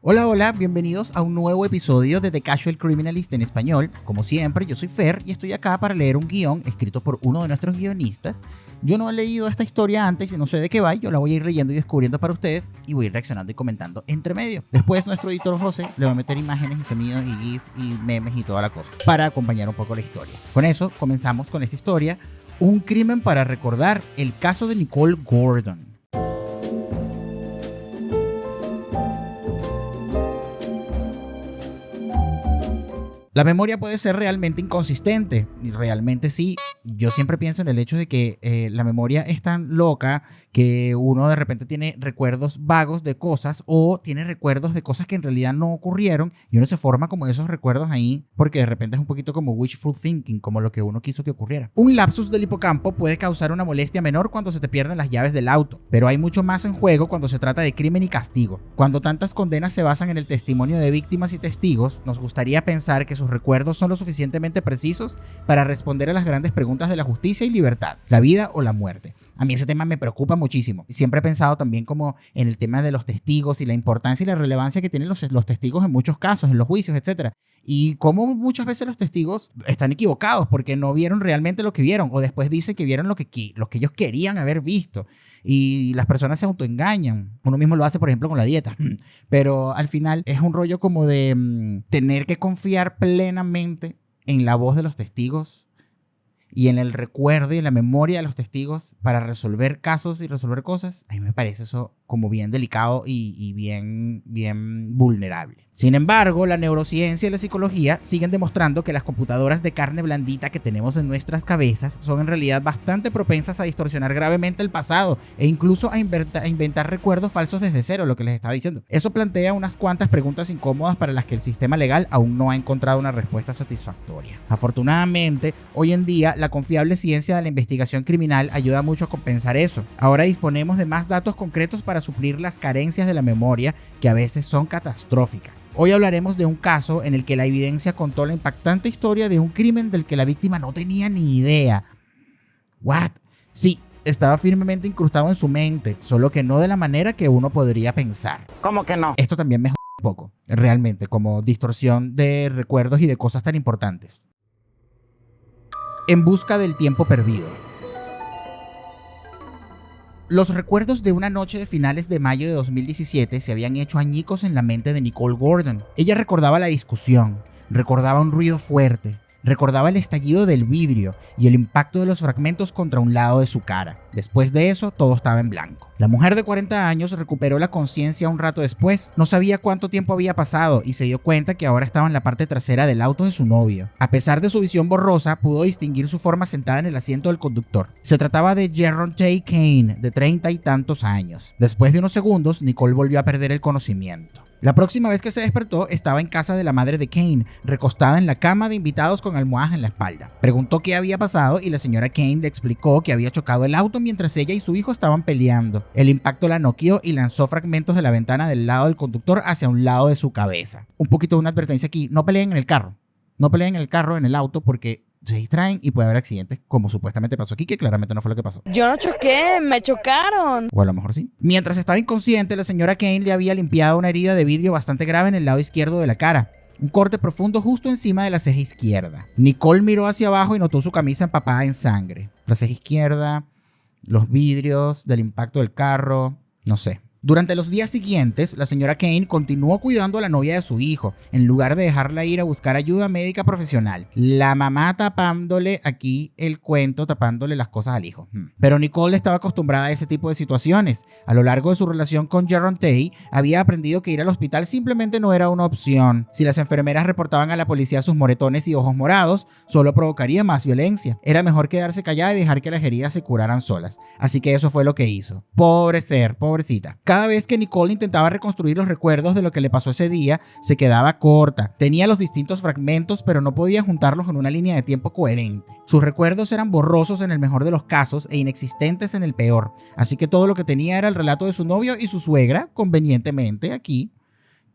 Hola, hola, bienvenidos a un nuevo episodio de The Casual Criminalist en español. Como siempre, yo soy Fer y estoy acá para leer un guión escrito por uno de nuestros guionistas. Yo no he leído esta historia antes, yo no sé de qué va, yo la voy a ir leyendo y descubriendo para ustedes y voy a ir reaccionando y comentando entre medio. Después nuestro editor José le va a meter imágenes y sonidos y GIF y memes y toda la cosa para acompañar un poco la historia. Con eso comenzamos con esta historia, un crimen para recordar, el caso de Nicole Gordon. La memoria puede ser realmente inconsistente, y realmente sí. Yo siempre pienso en el hecho de que la memoria es tan loca que uno de repente tiene recuerdos vagos de cosas o tiene recuerdos de cosas que en realidad no ocurrieron y uno se forma como esos recuerdos ahí porque de repente es un poquito como wishful thinking, como lo que uno quiso que ocurriera. Un lapsus del hipocampo puede causar una molestia menor cuando se te pierden las llaves del auto, pero hay mucho más en juego cuando se trata de crimen y castigo. Cuando tantas condenas se basan en el testimonio de víctimas y testigos, nos gustaría pensar que sus recuerdos son lo suficientemente precisos para responder a las grandes preguntas de la justicia y libertad, la vida o la muerte. A mí ese tema me preocupa muchísimo. Siempre he pensado también como en el tema de los testigos y la importancia y la relevancia que tienen los testigos en muchos casos, en los juicios, etc. Y cómo muchas veces los testigos están equivocados porque no vieron realmente lo que vieron o después dicen que vieron lo que ellos querían haber visto. Y las personas se autoengañan. Uno mismo lo hace, por ejemplo, con la dieta. Pero al final es un rollo como de tener que confiar plenamente en la voz de los testigos y en el recuerdo y en la memoria de los testigos para resolver casos y resolver cosas. A mí me parece eso como bien delicado y bien vulnerable. Sin embargo, la neurociencia y la psicología siguen demostrando que las computadoras de carne blandita que tenemos en nuestras cabezas son en realidad bastante propensas a distorsionar gravemente el pasado e incluso a inventar recuerdos falsos desde cero, lo que les estaba diciendo. Eso plantea unas cuantas preguntas incómodas para las que el sistema legal aún no ha encontrado una respuesta satisfactoria. Afortunadamente, hoy en día, la confiable ciencia de la investigación criminal ayuda mucho a compensar eso. Ahora disponemos de más datos concretos para suplir las carencias de la memoria que a veces son catastróficas. Hoy hablaremos de un caso en el que la evidencia contó la impactante historia de un crimen del que la víctima no tenía ni idea. ¿What? Sí, estaba firmemente incrustado en su mente, solo que no de la manera que uno podría pensar. ¿Cómo que no? Esto también me jode un poco, realmente, como distorsión de recuerdos y de cosas tan importantes. En busca del tiempo perdido. Los recuerdos de una noche de finales de mayo de 2017 se habían hecho añicos en la mente de Nicole Gordon. Ella recordaba la discusión, recordaba un ruido fuerte, recordaba el estallido del vidrio y el impacto de los fragmentos contra un lado de su cara. Después de eso, todo estaba en blanco. La mujer de 40 años recuperó la conciencia un rato después. No sabía cuánto tiempo había pasado y se dio cuenta que ahora estaba en la parte trasera del auto de su novio. A pesar de su visión borrosa, pudo distinguir su forma sentada en el asiento del conductor. Se trataba de Geronte Kane, de 30 y tantos años. Después de unos segundos, Nicole volvió a perder el conocimiento. La próxima vez que se despertó estaba en casa de la madre de Kane, recostada en la cama de invitados con almohadas en la espalda. Preguntó qué había pasado y la señora Kane le explicó que había chocado el auto mientras ella y su hijo estaban peleando. El impacto la noqueó y lanzó fragmentos de la ventana del lado del conductor hacia un lado de su cabeza. Un poquito de una advertencia aquí, no peleen en el carro. No peleen en el carro, en el auto, porque se distraen y puede haber accidentes, como supuestamente pasó aquí, que claramente no fue lo que pasó. Yo no choqué, me chocaron. O a lo mejor sí. Mientras estaba inconsciente, la señora Kane le había limpiado una herida de vidrio bastante grave en el lado izquierdo de la cara. Un corte profundo justo encima de la ceja izquierda. Nicole miró hacia abajo y notó su camisa empapada en sangre. La ceja izquierda, los vidrios del impacto del carro, no sé. Durante los días siguientes, la señora Kane continuó cuidando a la novia de su hijo, en lugar de dejarla ir a buscar ayuda médica profesional. La mamá tapándole aquí el cuento, tapándole las cosas al hijo. Pero Nicole estaba acostumbrada a ese tipo de situaciones. A lo largo de su relación con Geronte, había aprendido que ir al hospital simplemente no era una opción. Si las enfermeras reportaban a la policía sus moretones y ojos morados, solo provocaría más violencia. Era mejor quedarse callada y dejar que las heridas se curaran solas. Así que eso fue lo que hizo. Pobre ser, pobrecita. Cada vez que Nicole intentaba reconstruir los recuerdos de lo que le pasó ese día, se quedaba corta. Tenía los distintos fragmentos, pero no podía juntarlos en una línea de tiempo coherente. Sus recuerdos eran borrosos en el mejor de los casos e inexistentes en el peor. Así que todo lo que tenía era el relato de su novio y su suegra, convenientemente aquí,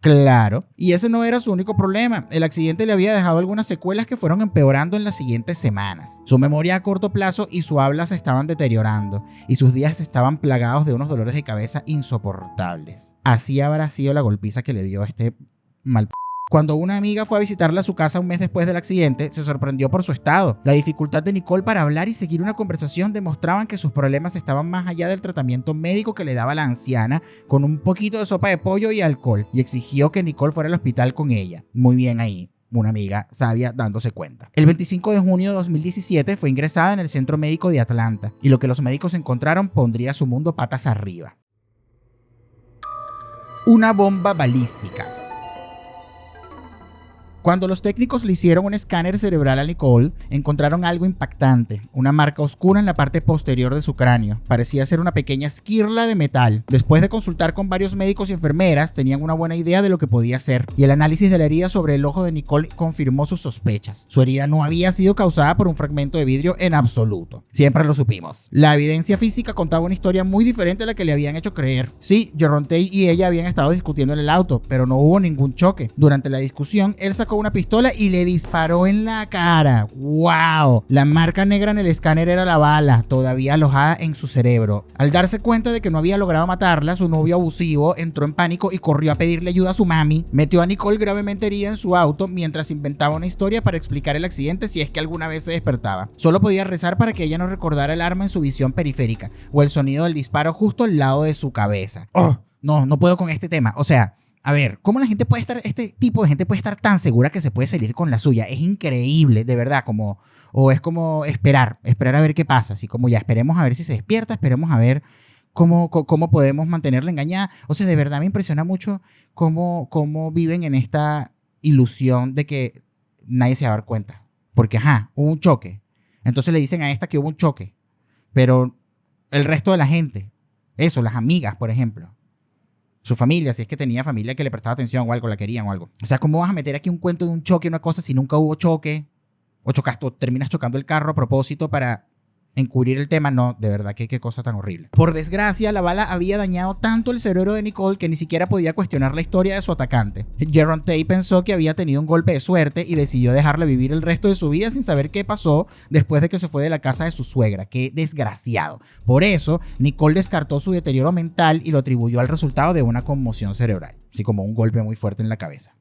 Claro, y ese no era su único problema. El accidente le había dejado algunas secuelas que fueron empeorando en las siguientes semanas. Su memoria a corto plazo y su habla se estaban deteriorando, y sus días estaban plagados de unos dolores de cabeza insoportables. Así habrá sido la golpiza que le dio este mal. Cuando una amiga fue a visitarla a su casa un mes después del accidente, se sorprendió por su estado. La dificultad de Nicole para hablar y seguir una conversación demostraban que sus problemas estaban más allá del tratamiento médico que le daba la anciana, con un poquito de sopa de pollo y alcohol, y exigió que Nicole fuera al hospital con ella. Muy bien ahí, una amiga sabia dándose cuenta. El 25 de junio de 2017 fue ingresada en el Centro Médico de Atlanta, y lo que los médicos encontraron pondría su mundo patas arriba. Una bomba balística. Cuando los técnicos le hicieron un escáner cerebral a Nicole, encontraron algo impactante, una marca oscura en la parte posterior de su cráneo. Parecía ser una pequeña esquirla de metal. Después de consultar con varios médicos y enfermeras, tenían una buena idea de lo que podía ser, y el análisis de la herida sobre el ojo de Nicole confirmó sus sospechas. Su herida no había sido causada por un fragmento de vidrio en absoluto. Siempre lo supimos. La evidencia física contaba una historia muy diferente a la que le habían hecho creer. Sí, Geronte y ella habían estado discutiendo en el auto, pero no hubo ningún choque. Durante la discusión, él sacó una pistola y le disparó en la cara. ¡Wow! La marca negra en el escáner era la bala, todavía alojada en su cerebro. Al darse cuenta de que no había logrado matarla, su novio abusivo entró en pánico y corrió a pedirle ayuda a su mami. Metió a Nicole gravemente herida en su auto mientras inventaba una historia para explicar el accidente si es que alguna vez se despertaba. Solo podía rezar para que ella no recordara el arma en su visión periférica o el sonido del disparo justo al lado de su cabeza. ¡Oh! No puedo con este tema. O sea, a ver, ¿cómo la gente puede estar, este tipo de gente puede estar tan segura que se puede salir con la suya? Es increíble, de verdad, o es como esperar a ver qué pasa, así como ya esperemos a ver si se despierta, esperemos a ver cómo podemos mantenerla engañada. O sea, de verdad me impresiona mucho cómo viven en esta ilusión de que nadie se va a dar cuenta. Porque, hubo un choque. Entonces le dicen a esta que hubo un choque, pero el resto de la gente, las amigas, por ejemplo, su familia, si es que tenía familia que le prestaba atención o algo, la querían o algo. O sea, ¿cómo vas a meter aquí un cuento de un choque, una cosa, si nunca hubo choque? O terminas chocando el carro a propósito para encubrir el tema. No, de verdad, qué cosa tan horrible. Por desgracia, la bala había dañado tanto el cerebro de Nicole que ni siquiera podía cuestionar la historia de su atacante. Geronte pensó que había tenido un golpe de suerte y decidió dejarle vivir el resto de su vida sin saber qué pasó después de que se fue de la casa de su suegra. Qué desgraciado. Por eso, Nicole descartó su deterioro mental y lo atribuyó al resultado de una conmoción cerebral, así como un golpe muy fuerte en la cabeza.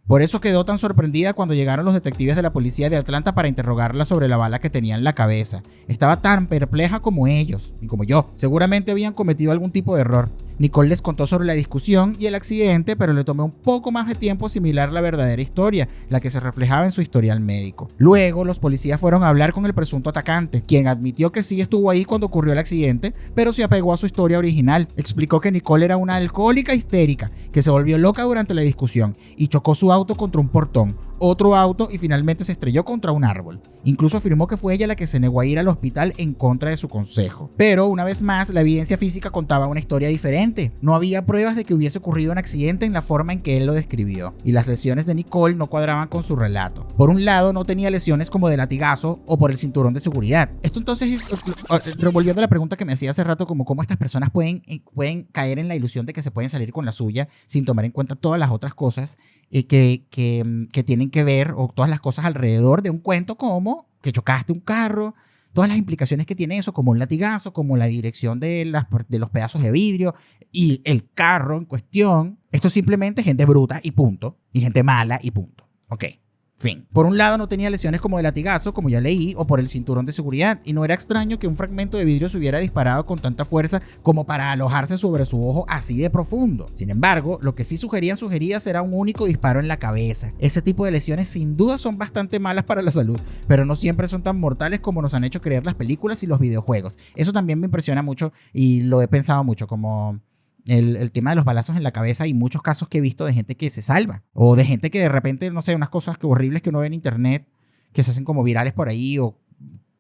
Por eso quedó tan sorprendida cuando llegaron los detectives de la policía de Atlanta para interrogarla sobre la bala que tenía en la cabeza. Estaba tan perpleja como ellos, y como yo. Seguramente habían cometido algún tipo de error. Nicole les contó sobre la discusión y el accidente, pero le tomó un poco más de tiempo asimilar la verdadera historia, la que se reflejaba en su historial médico. Luego, los policías fueron a hablar con el presunto atacante, quien admitió que sí estuvo ahí cuando ocurrió el accidente, pero se apegó a su historia original. Explicó que Nicole era una alcohólica histérica, que se volvió loca durante la discusión y chocó su auto contra un portón, otro auto y finalmente se estrelló contra un árbol. Incluso afirmó que fue ella la que se negó a ir al hospital en contra de su consejo. Pero, una vez más, la evidencia física contaba una historia diferente. No había pruebas de que hubiese ocurrido un accidente en la forma en que él lo describió, y las lesiones de Nicole no cuadraban con su relato. Por un lado, no tenía lesiones como de latigazo o por el cinturón de seguridad. Esto entonces, revolviendo la pregunta que me hacía hace rato, como cómo estas personas pueden caer en la ilusión de que se pueden salir con la suya sin tomar en cuenta todas las otras cosas que tienen que ver, o todas las cosas alrededor de un cuento como que chocaste un carro, todas las implicaciones que tiene eso, como un latigazo, como la dirección de los pedazos de vidrio y el carro en cuestión. Esto es simplemente gente bruta y punto, y gente mala y punto. Ok. Fin. Por un lado no tenía lesiones como de latigazo, como ya leí, o por el cinturón de seguridad, y no era extraño que un fragmento de vidrio se hubiera disparado con tanta fuerza como para alojarse sobre su ojo así de profundo. Sin embargo, lo que sí sugería era un único disparo en la cabeza. Ese tipo de lesiones sin duda son bastante malas para la salud, pero no siempre son tan mortales como nos han hecho creer las películas y los videojuegos. Eso también me impresiona mucho y lo he pensado mucho, como el tema de los balazos en la cabeza. Hay muchos casos que he visto de gente que se salva, o de gente que de repente, no sé, unas cosas que horribles que uno ve en internet que se hacen como virales por ahí, o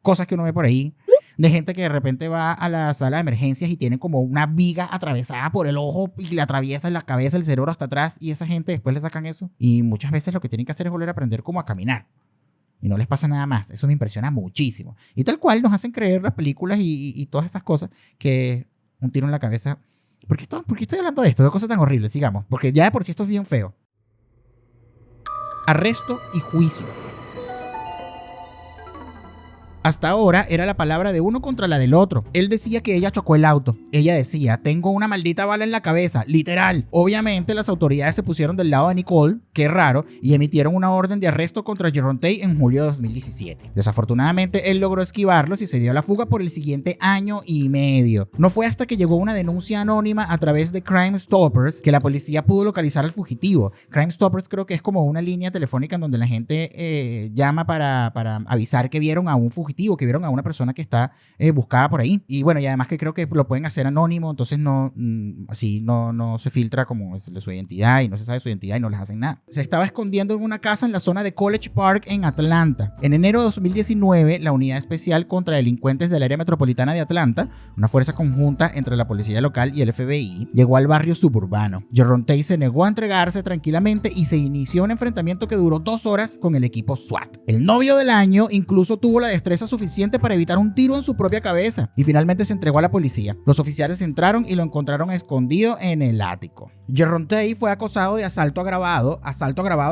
cosas que uno ve por ahí, de gente que de repente va a la sala de emergencias y tiene como una viga atravesada por el ojo y le atraviesa la cabeza, el cerebro hasta atrás, y esa gente después le sacan eso, y muchas veces lo que tienen que hacer es volver a aprender como a caminar y no les pasa nada más. Eso me impresiona muchísimo, y tal cual nos hacen creer las películas y todas esas cosas, que un tiro en la cabeza ¿Por qué estoy hablando de esto? De cosas tan horribles, sigamos. Porque ya de por sí esto es bien feo. Arresto y juicio. Hasta ahora era la palabra de uno contra la del otro. Él decía que ella chocó el auto. Ella decía, tengo una maldita bala en la cabeza, literal. Obviamente las autoridades se pusieron del lado de Nicole, qué raro, y emitieron una orden de arresto contra Jerome Tate en julio de 2017. Desafortunadamente él logró esquivarlos y se dio a la fuga por el siguiente año y medio. No fue hasta que llegó una denuncia anónima a través de Crime Stoppers que la policía pudo localizar al fugitivo. Crime Stoppers creo que es como una línea telefónica en donde la gente llama para avisar que vieron a un fugitivo, que vieron a una persona que está buscada por ahí. Y bueno, y además que creo que lo pueden hacer anónimo, entonces así no se filtra como es su identidad y no se sabe su identidad y no les hacen nada. Se estaba escondiendo en una casa en la zona de College Park en Atlanta. En enero de 2019, la Unidad Especial contra Delincuentes del Área Metropolitana de Atlanta, una fuerza conjunta entre la policía local y el FBI, llegó al barrio suburbano. Jerome Tate se negó a entregarse tranquilamente y se inició un enfrentamiento que duró 2 horas con el equipo SWAT. El novio del año incluso tuvo la destreza suficiente para evitar un tiro en su propia cabeza y finalmente se entregó a la policía. Los oficiales entraron y lo encontraron escondido en el ático. Jerome Tate fue acusado de asalto agravado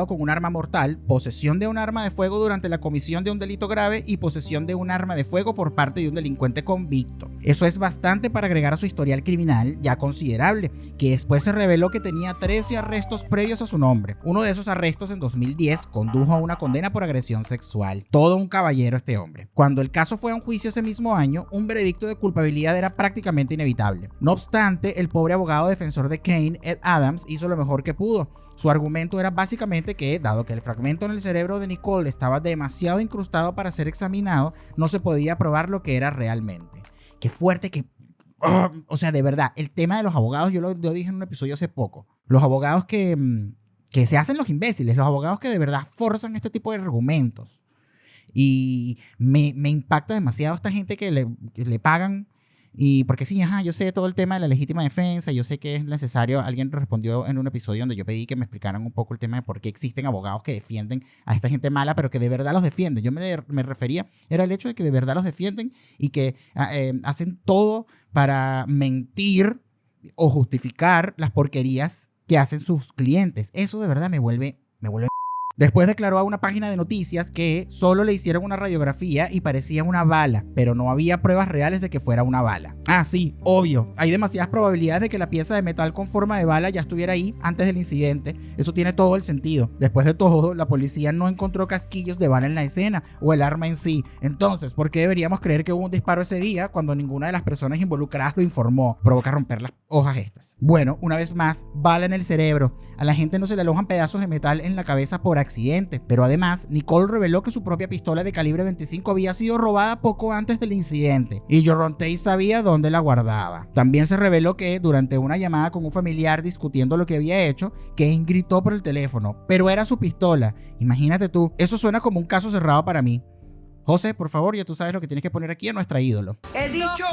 con un arma mortal, posesión de un arma de fuego durante la comisión de un delito grave y posesión de un arma de fuego por parte de un delincuente convicto. Eso es bastante para agregar a su historial criminal ya considerable, que después se reveló que tenía 13 arrestos previos a su nombre. Uno de esos arrestos en 2010 condujo a una condena por agresión sexual. Todo un caballero este hombre. Cuando el caso fue a un juicio ese mismo año, un veredicto de culpabilidad era prácticamente inevitable. No obstante, el pobre abogado defensor de Kane, Ed Adams, hizo lo mejor que pudo. Su argumento era básicamente que, dado que el fragmento en el cerebro de Nicole estaba demasiado incrustado para ser examinado, no se podía probar lo que era realmente. Qué fuerte que... o sea, de verdad, el tema de los abogados, yo lo dije en un episodio hace poco. Los abogados que se hacen los imbéciles, los abogados que de verdad forzan este tipo de argumentos. Y me impacta demasiado esta gente que le pagan. Y porque sí, yo sé todo el tema de la legítima defensa, yo sé que es necesario. Alguien respondió en un episodio donde yo pedí que me explicaran un poco el tema de por qué existen abogados que defienden a esta gente mala, pero que de verdad los defienden. Yo me refería, era el hecho de que de verdad los defienden y que hacen todo para mentir o justificar las porquerías que hacen sus clientes. Eso de verdad me vuelve. Después declaró a una página de noticias que solo le hicieron una radiografía y parecía una bala, pero no había pruebas reales de que fuera una bala. Ah, sí, obvio. Hay demasiadas probabilidades de que la pieza de metal con forma de bala ya estuviera ahí antes del incidente. Eso tiene todo el sentido. Después de todo, la policía no encontró casquillos de bala en la escena o el arma en sí. Entonces, ¿por qué deberíamos creer que hubo un disparo ese día cuando ninguna de las personas involucradas lo informó? Provoca romper las hojas estas. Bueno, una vez más, bala en el cerebro. A la gente no se le alojan pedazos de metal en la cabeza por accidente, pero además Nicole reveló que su propia pistola de calibre 25 había sido robada poco antes del incidente y Jerome Tate sabía dónde la guardaba. También se reveló que durante una llamada con un familiar discutiendo lo que había hecho, Kane gritó por el teléfono, pero era su pistola. Imagínate tú, eso suena como un caso cerrado para mí. José, por favor, ya tú sabes lo que tienes que poner aquí a nuestra ídolo. He dicho...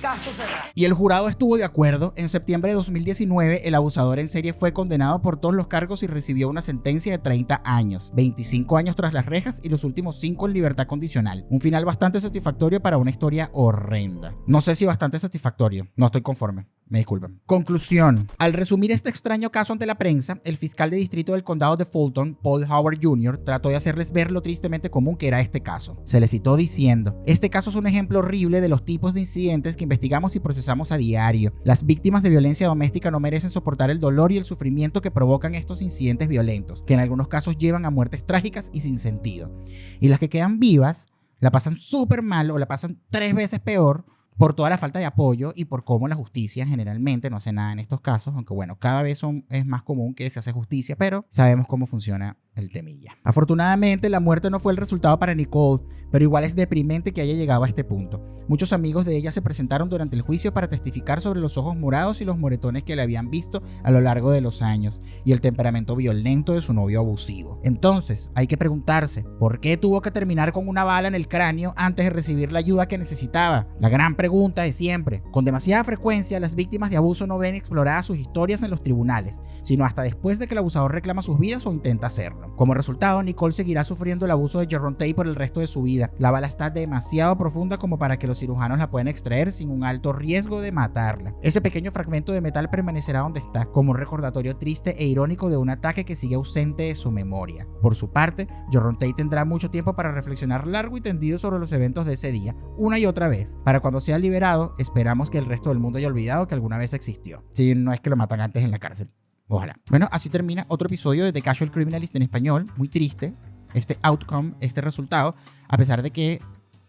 Caso cerrado. Y el jurado estuvo de acuerdo. En septiembre de 2019, el abusador en serie fue condenado por todos los cargos y recibió una sentencia de 30 años, 25 años tras las rejas y los últimos 5 en libertad condicional. Un final bastante satisfactorio para una historia horrenda. No sé si bastante satisfactorio, no estoy conforme. Me disculpan. Conclusión. Al resumir este extraño caso ante la prensa, el fiscal de distrito del condado de Fulton, Paul Howard Jr., trató de hacerles ver lo tristemente común que era este caso. Se le citó diciendo: este caso es un ejemplo horrible de los tipos de incidentes que investigamos y procesamos a diario. Las víctimas de violencia doméstica no merecen soportar el dolor y el sufrimiento que provocan estos incidentes violentos, que en algunos casos llevan a muertes trágicas y sin sentido. Y las que quedan vivas la pasan súper mal o la pasan 3 veces peor por toda la falta de apoyo y por cómo la justicia generalmente no hace nada en estos casos, aunque bueno, cada vez es más común que se hace justicia, pero sabemos cómo funciona el temilla. Afortunadamente, la muerte no fue el resultado para Nicole, pero igual es deprimente que haya llegado a este punto. Muchos amigos de ella se presentaron durante el juicio para testificar sobre los ojos morados y los moretones que le habían visto a lo largo de los años y el temperamento violento de su novio abusivo. Entonces, hay que preguntarse, ¿por qué tuvo que terminar con una bala en el cráneo antes de recibir la ayuda que necesitaba? La gran pregunta es siempre. Con demasiada frecuencia, las víctimas de abuso no ven exploradas sus historias en los tribunales, sino hasta después de que el abusador reclama sus vidas o intenta hacerlo. infierno. Como resultado, Nicole seguirá sufriendo el abuso de Jerome Tate por el resto de su vida. La bala está demasiado profunda como para que los cirujanos la puedan extraer sin un alto riesgo de matarla. Ese pequeño fragmento de metal permanecerá donde está, como un recordatorio triste e irónico de un ataque que sigue ausente de su memoria. Por su parte, Jerome Tate tendrá mucho tiempo para reflexionar largo y tendido sobre los eventos de ese día, una y otra vez. Para cuando sea liberado, esperamos que el resto del mundo haya olvidado que alguna vez existió. Si no es que lo matan antes en la cárcel. Ojalá. Bueno, así termina otro episodio de The Casual Criminalist en español. Muy triste este outcome, este resultado, a pesar de que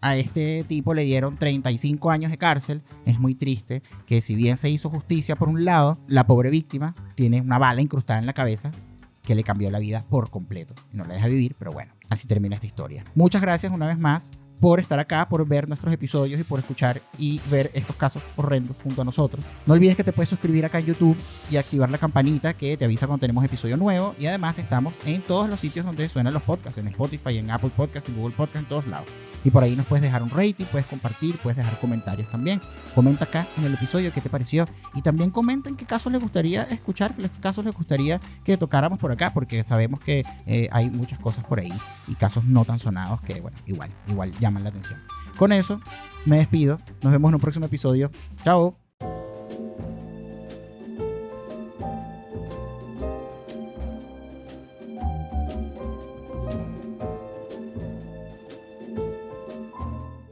a este tipo le dieron 35 años de cárcel. Es muy triste que, si bien se hizo justicia por un lado, la pobre víctima tiene una bala incrustada en la cabeza que le cambió la vida por completo y no la deja vivir. Pero bueno, así termina esta historia. Muchas gracias una vez más por estar acá, por ver nuestros episodios y por escuchar y ver estos casos horrendos junto a nosotros. No olvides que te puedes suscribir acá en YouTube y activar la campanita que te avisa cuando tenemos episodio nuevo. Y además estamos en todos los sitios donde suenan los podcasts, en Spotify, en Apple Podcasts, en Google Podcasts, en todos lados. Y por ahí nos puedes dejar un rating, puedes compartir, puedes dejar comentarios también. Comenta acá en el episodio qué te pareció y también comenta en qué casos les gustaría escuchar, qué casos les gustaría que tocáramos por acá, porque sabemos que hay muchas cosas por ahí y casos no tan sonados que, bueno, igual llaman la atención. Con eso, me despido. Nos vemos en un próximo episodio. Chao.